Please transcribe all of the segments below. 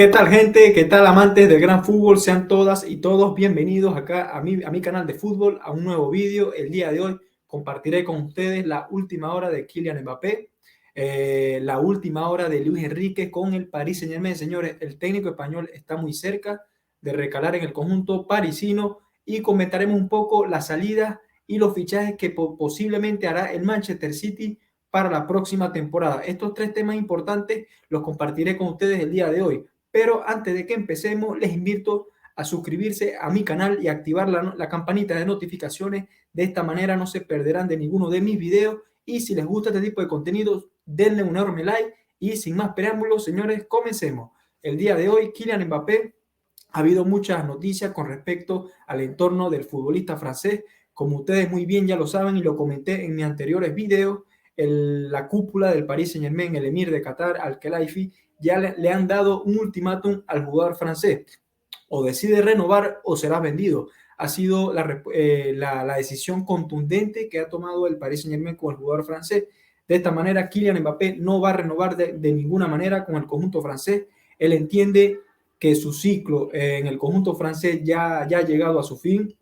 ¿Qué tal, gente? ¿Qué tal, amantes del gran fútbol? Sean todas y todos bienvenidos acá a mi canal de fútbol, a un nuevo vídeo. El día de hoy compartiré con ustedes la última hora de Kylian Mbappé, la última hora de Luis Enrique con el Paris Saint-Germain. Señores, el técnico español está muy cerca de recalar en el conjunto parisino y comentaremos un poco las salidas y los fichajes que posiblemente hará el Manchester City para la próxima temporada. Estos tres temas importantes los compartiré con ustedes el día de hoy. Pero antes de que empecemos, les invito a suscribirse a mi canal y activar la campanita de notificaciones. De esta manera no se perderán de ninguno de mis videos. Y si les gusta este tipo de contenidos, denle un enorme like. Y sin más preámbulos, señores, comencemos. El día de hoy, Kylian Mbappé, ha habido muchas noticias con respecto al entorno del futbolista francés. Como ustedes muy bien ya lo saben y lo comenté en mis anteriores videos, la cúpula del Paris Saint-Germain, el emir de Qatar, Al-Khelaifi, ya le han dado un ultimátum al jugador francés. O decide renovar o será vendido. Ha sido la decisión contundente que ha tomado el Paris Saint-Germain con el jugador francés. De esta manera, Kylian Mbappé no va a renovar de ninguna manera con el conjunto francés. Él entiende que su ciclo en el conjunto francés ya ha llegado a su fin.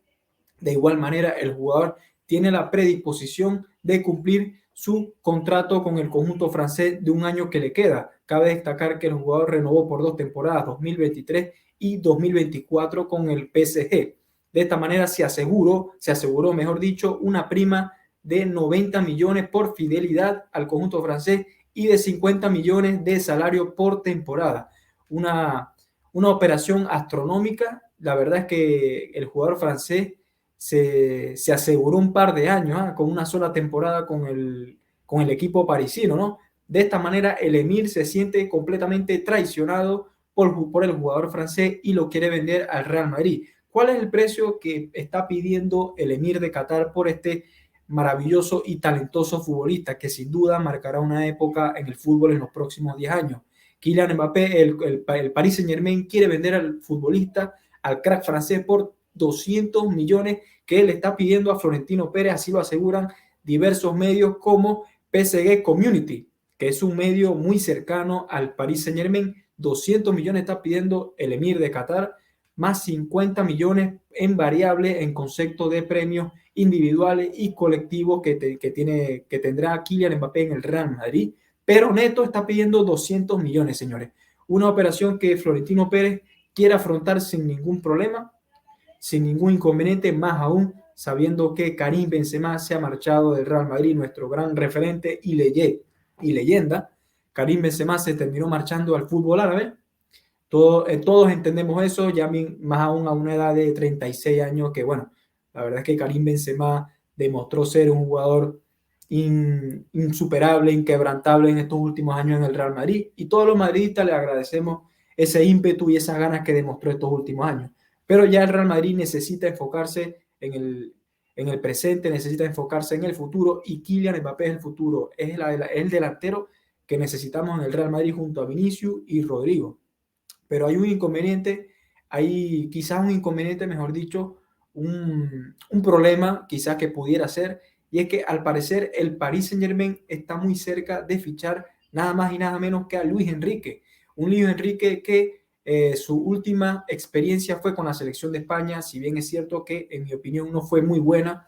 De igual manera, el jugador tiene la predisposición de cumplir su contrato con el conjunto francés de un año que le queda. Cabe destacar que el jugador renovó por 2 temporadas, 2023 y 2024, con el PSG. De esta manera se aseguró, mejor dicho, una prima de 90 millones por fidelidad al conjunto francés y de 50 millones de salario por temporada. Una operación astronómica. La verdad es que el jugador francés se aseguró un par de años, con una sola temporada con el equipo parisino, ¿no? De esta manera, el Emir se siente completamente traicionado por el jugador francés y lo quiere vender al Real Madrid. ¿Cuál es el precio que está pidiendo el Emir de Qatar por este maravilloso y talentoso futbolista que sin duda marcará una época en el fútbol en los próximos 10 años? Kylian Mbappé, el Paris Saint-Germain quiere vender al futbolista, al crack francés, por 200 millones que le está pidiendo a Florentino Pérez. Así lo aseguran diversos medios como PSG Community, que es un medio muy cercano al Paris Saint-Germain. 200 millones está pidiendo el Emir de Qatar, más 50 millones en variable en concepto de premios individuales y colectivos que tendrá Kylian Mbappé en el Real Madrid. Pero neto está pidiendo 200 millones, señores. Una operación que Florentino Pérez quiere afrontar sin ningún problema, sin ningún inconveniente, más aún sabiendo que Karim Benzema se ha marchado del Real Madrid, nuestro gran referente y leyenda. Karim Benzema se terminó marchando al fútbol árabe. Todos entendemos eso, ya más aún a una edad de 36 años, que bueno, la verdad es que Karim Benzema demostró ser un jugador insuperable, inquebrantable en estos últimos años en el Real Madrid, y todos los madridistas le agradecemos ese ímpetu y esas ganas que demostró estos últimos años. Pero ya el Real Madrid necesita enfocarse en el presente, necesita enfocarse en el futuro, y Kylian Mbappé es el futuro, es el delantero que necesitamos en el Real Madrid junto a Vinicius y Rodrigo. Pero hay un inconveniente, hay quizás un inconveniente, mejor dicho, un problema quizás que pudiera ser, y es que al parecer el Paris Saint-Germain está muy cerca de fichar nada más y nada menos que a Luis Enrique. Un Luis Enrique que su última experiencia fue con la selección de España. Si bien es cierto que en mi opinión no fue muy buena,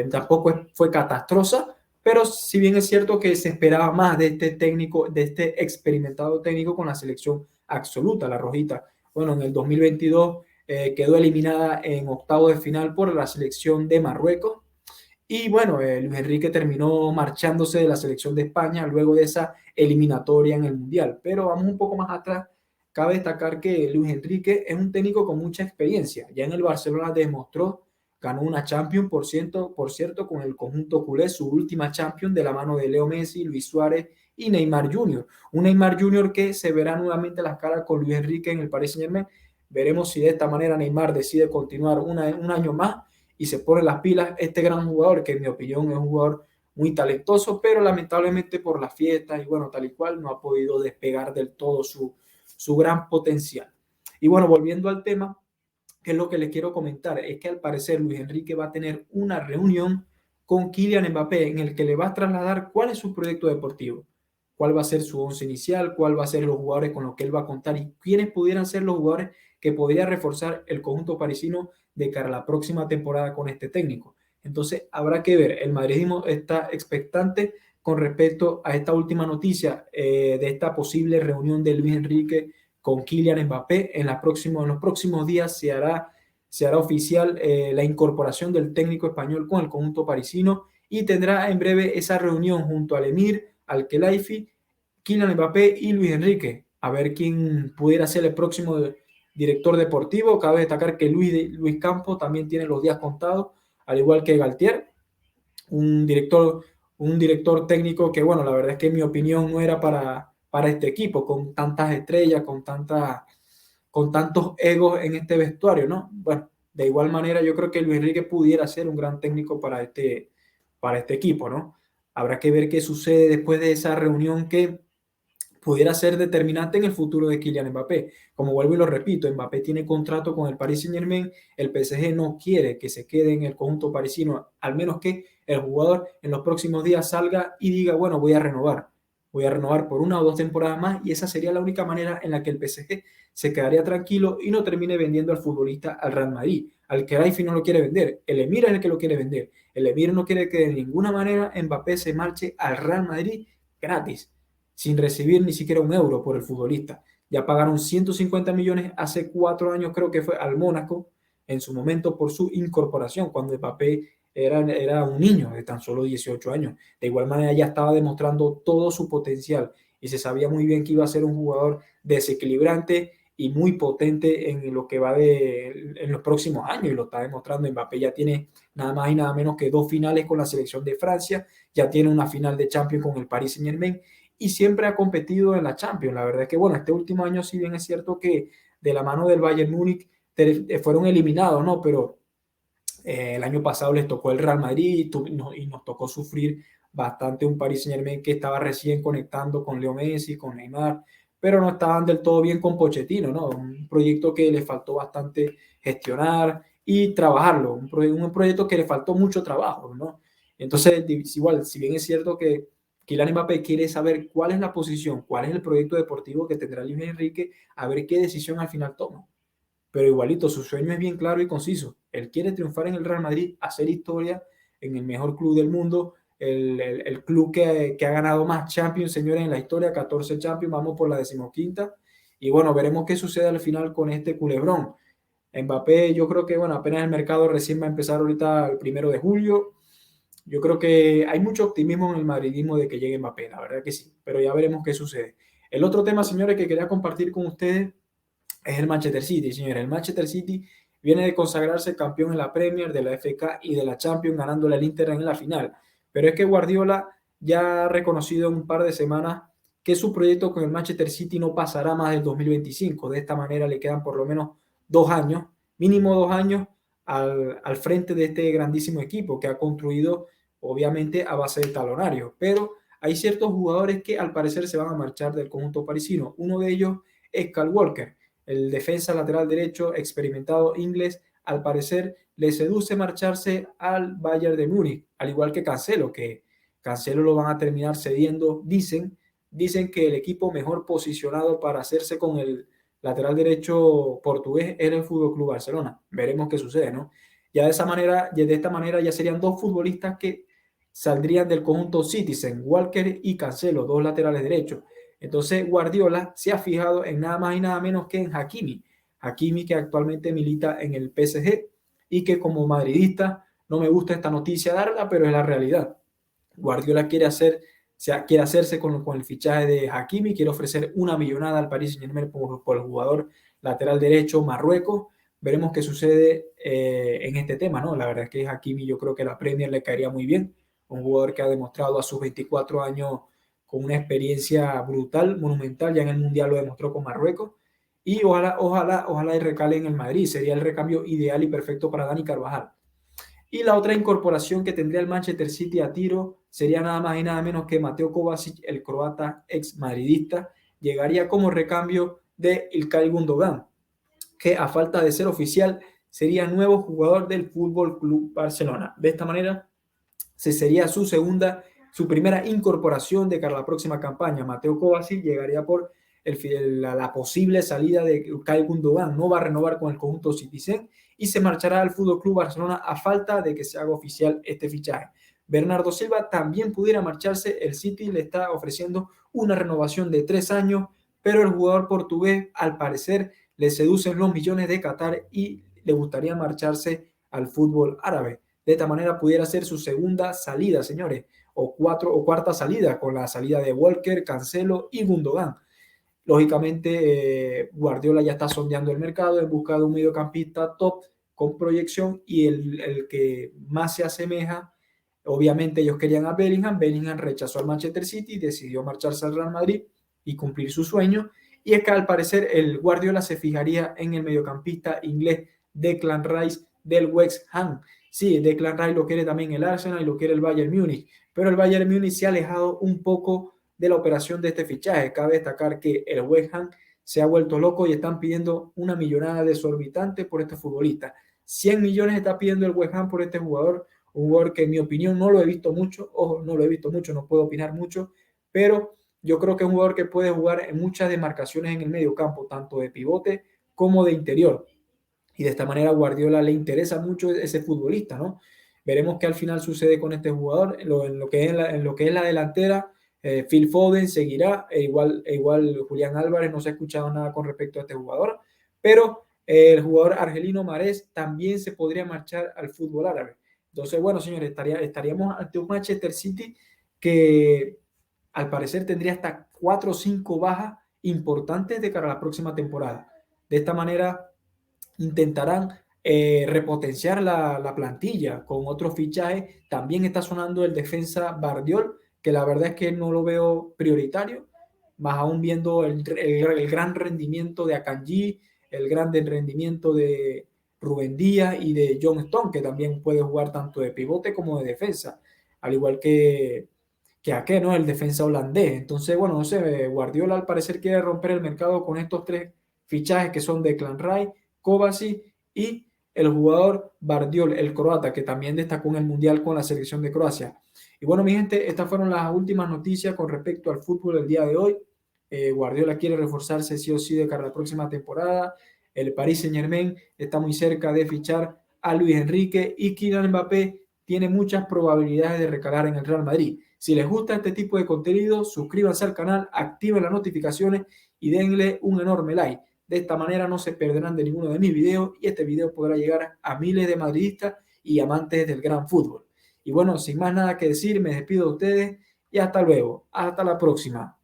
tampoco fue catástrofa, pero si bien es cierto que se esperaba más de este técnico, de este experimentado técnico con la selección absoluta, la rojita. Bueno, en el 2022 quedó eliminada en octavos de final por la selección de Marruecos. Y bueno, Luis Enrique terminó marchándose de la selección de España luego de esa eliminatoria en el Mundial. Pero vamos un poco más atrás. Cabe destacar que Luis Enrique es un técnico con mucha experiencia. Ya en el Barcelona demostró, ganó una Champions, por cierto, con el conjunto culé, su última Champions de la mano de Leo Messi, Luis Suárez y Neymar Jr. Un Neymar Jr. que se verá nuevamente las caras con Luis Enrique en el Paris Saint-Germain. Veremos si de esta manera Neymar decide continuar un año más y se pone las pilas este gran jugador, que en mi opinión es un jugador muy talentoso, pero lamentablemente por las fiestas y bueno, tal y cual, no ha podido despegar del todo su gran potencial. Y bueno, volviendo al tema, que es lo que les quiero comentar, es que al parecer Luis Enrique va a tener una reunión con Kylian Mbappé en el que le va a trasladar cuál es su proyecto deportivo. cuál va a ser su once inicial, cuál va a ser los jugadores con los que él va a contar y quiénes pudieran ser los jugadores que podría reforzar el conjunto parisino de cara a la próxima temporada con este técnico. Entonces habrá que ver, el madridismo está expectante con respecto a esta última noticia de esta posible reunión de Luis Enrique con Kylian Mbappé. En los próximos días se hará oficial la incorporación del técnico español con el conjunto parisino y tendrá en breve esa reunión junto al Emir, al Khelaifi, Kylian Mbappé y Luis Enrique, a ver quién pudiera ser el próximo director deportivo. Cabe destacar que Luis Campos también tiene los días contados, al igual que Galtier, un director, un director técnico que, bueno, la verdad es que en mi opinión no era para este equipo, con tantas estrellas, con tantos egos en este vestuario, ¿no? Bueno, de igual manera yo creo que Luis Enrique pudiera ser un gran técnico para este equipo, ¿no? Habrá que ver qué sucede después de esa reunión que pudiera ser determinante en el futuro de Kylian Mbappé. Como vuelvo y lo repito, Mbappé tiene contrato con el Paris Saint-Germain, el PSG no quiere que se quede en el conjunto parisino, al menos que el jugador en los próximos días salga y diga, bueno, voy a renovar por una o dos temporadas más y esa sería la única manera en la que el PSG se quedaría tranquilo y no termine vendiendo al futbolista al Real Madrid. Al Khelaifi no lo quiere vender, el Emir es el que lo quiere vender. El Emir no quiere que de ninguna manera Mbappé se marche al Real Madrid gratis, sin recibir ni siquiera un euro por el futbolista. Ya pagaron 150 millones hace 4 años, creo que fue al Mónaco, en su momento por su incorporación, cuando Mbappé era un niño de tan solo 18 años. De igual manera ya estaba demostrando todo su potencial y se sabía muy bien que iba a ser un jugador desequilibrante y muy potente en lo que va en los próximos años y lo está demostrando. Mbappé ya tiene nada más y nada menos que 2 finales con la selección de Francia, ya tiene una final de Champions con el Paris Saint-Germain y siempre ha competido en la Champions. La verdad es que, bueno, este último año, si bien es cierto que de la mano del Bayern Múnich fueron eliminados, ¿no? Pero el año pasado les tocó el Real Madrid y nos tocó sufrir bastante un Paris Saint-Germain que estaba recién conectando con Leo Messi, con Neymar, pero no estaban del todo bien con Pochettino, ¿no? Un proyecto que le faltó bastante gestionar y trabajarlo, un proyecto que le faltó mucho trabajo, ¿no? Entonces, igual, si bien es cierto que Kylian Mbappé quiere saber cuál es la posición, cuál es el proyecto deportivo que tendrá Luis Enrique, a ver qué decisión al final toma. Pero igualito, su sueño es bien claro y conciso. Él quiere triunfar en el Real Madrid, hacer historia en el mejor club del mundo, el club que ha ganado más Champions, señores, en la historia, 14 Champions, vamos por la 15ª. Y bueno, veremos qué sucede al final con este culebrón. Mbappé, yo creo que, bueno, apenas el mercado recién va a empezar ahorita el 1 de julio. Yo creo que hay mucho optimismo en el madridismo de que llegue Mbappé, la verdad que sí, pero ya veremos qué sucede. El otro tema, señores, que quería compartir con ustedes es el Manchester City, señores. El Manchester City viene de consagrarse campeón en la Premier, de la FA y de la Champions, ganándole al Inter en la final. Pero es que Guardiola ya ha reconocido en un par de semanas que su proyecto con el Manchester City no pasará más del 2025. De esta manera le quedan por lo menos 2 años, mínimo 2 años, al frente de este grandísimo equipo que ha construido obviamente a base de talonario. Pero hay ciertos jugadores que al parecer se van a marchar del conjunto parisino. Uno de ellos es Kyle Walker, el defensa lateral derecho experimentado inglés. Al parecer le seduce marcharse al Bayern de Múnich, al igual que Cancelo, que Cancelo lo van a terminar cediendo. Dicen que el equipo mejor posicionado para hacerse con el lateral derecho portugués era el Fútbol Club Barcelona. Veremos qué sucede, ¿no? Ya de esta manera ya serían dos futbolistas que saldrían del conjunto Citizen, Walker y Cancelo, dos laterales derechos. Entonces Guardiola se ha fijado en nada más y nada menos que en Hakimi. Hakimi, que actualmente milita en el PSG y que como madridista no me gusta esta noticia darla, pero es la realidad. Guardiola quiere hacerse con el fichaje de Hakimi, quiere ofrecer una millonada al Paris Saint-Germain por el jugador lateral derecho Marruecos. Veremos qué sucede en este tema, ¿no? La verdad es que Hakimi yo creo que la Premier le caería muy bien, un jugador que ha demostrado a sus 24 años con una experiencia brutal, monumental, ya en el Mundial lo demostró con Marruecos, y ojalá y recale en el Madrid, sería el recambio ideal y perfecto para Dani Carvajal. Y la otra incorporación que tendría el Manchester City a tiro sería nada más y nada menos que Mateo Kovacic, el croata ex madridista, llegaría como recambio de Ilkay Gundogan, que a falta de ser oficial sería nuevo jugador del Fútbol Club Barcelona. De esta manera se sería su segunda su primera incorporación de cara a la próxima campaña. Mateo Kovacic llegaría por la posible salida de Ilkay Gundogan. No va a renovar con el conjunto Citizen y se marchará al Fútbol Club Barcelona a falta de que se haga oficial este fichaje. Bernardo Silva también pudiera marcharse. El City le está ofreciendo una renovación de 3 años, pero el jugador portugués, al parecer, le seducen los millones de Qatar y le gustaría marcharse al fútbol árabe. De esta manera pudiera ser su segunda salida, señores, o cuarta salida, con la salida de Walker, Cancelo y Gundogan. Lógicamente, Guardiola ya está sondeando el mercado en busca de un mediocampista top con proyección y el que más se asemeja. Obviamente ellos querían a Bellingham. Bellingham rechazó al Manchester City y decidió marcharse al Real Madrid y cumplir su sueño. Y es que al parecer el Guardiola se fijaría en el mediocampista inglés Declan Rice del West Ham. Sí, Declan Rice lo quiere también el Arsenal y lo quiere el Bayern Múnich, pero el Bayern Múnich se ha alejado un poco de la operación de este fichaje. Cabe destacar que el West Ham se ha vuelto loco y están pidiendo una millonada desorbitante por este futbolista. 100 millones está pidiendo el West Ham por este jugador, un jugador que en mi opinión no lo he visto mucho, ojo, no lo he visto mucho, no puedo opinar mucho, pero yo creo que es un jugador que puede jugar en muchas demarcaciones en el medio campo, tanto de pivote como de interior. Y de esta manera a Guardiola le interesa mucho ese futbolista, ¿no? Veremos qué al final sucede con este jugador. En lo que es la delantera, Phil Foden seguirá, igual Julián Álvarez, no se ha escuchado nada con respecto a este jugador, pero el jugador argelino Mahrez también se podría marchar al fútbol árabe. Entonces, bueno, señores, estaríamos ante un Manchester City que al parecer tendría hasta 4 o 5 bajas importantes de cara a la próxima temporada. De esta manera intentarán repotenciar la plantilla con otros fichajes. También está sonando el defensa Bardiol, que la verdad es que no lo veo prioritario, más aún viendo el gran rendimiento de Akanji, el gran rendimiento de Rubén Díaz y de John Stone, que también puede jugar tanto de pivote como de defensa, al igual que Ake, ¿no? El defensa holandés. Entonces, bueno, no sé, Guardiola al parecer quiere romper el mercado con estos 3 fichajes que son Declan Rice, Kovacic y el jugador Bardiol, el croata, que también destacó en el Mundial con la selección de Croacia. Y bueno, mi gente, estas fueron las últimas noticias con respecto al fútbol del día de hoy. Guardiola quiere reforzarse sí o sí de cara a la próxima temporada. El Paris Saint-Germain está muy cerca de fichar a Luis Enrique y Kylian Mbappé tiene muchas probabilidades de recalar en el Real Madrid. Si les gusta este tipo de contenido, suscríbanse al canal, activen las notificaciones y denle un enorme like. De esta manera no se perderán de ninguno de mis videos y este video podrá llegar a miles de madridistas y amantes del gran fútbol. Y bueno, sin más nada que decir, me despido de ustedes y hasta luego. Hasta la próxima.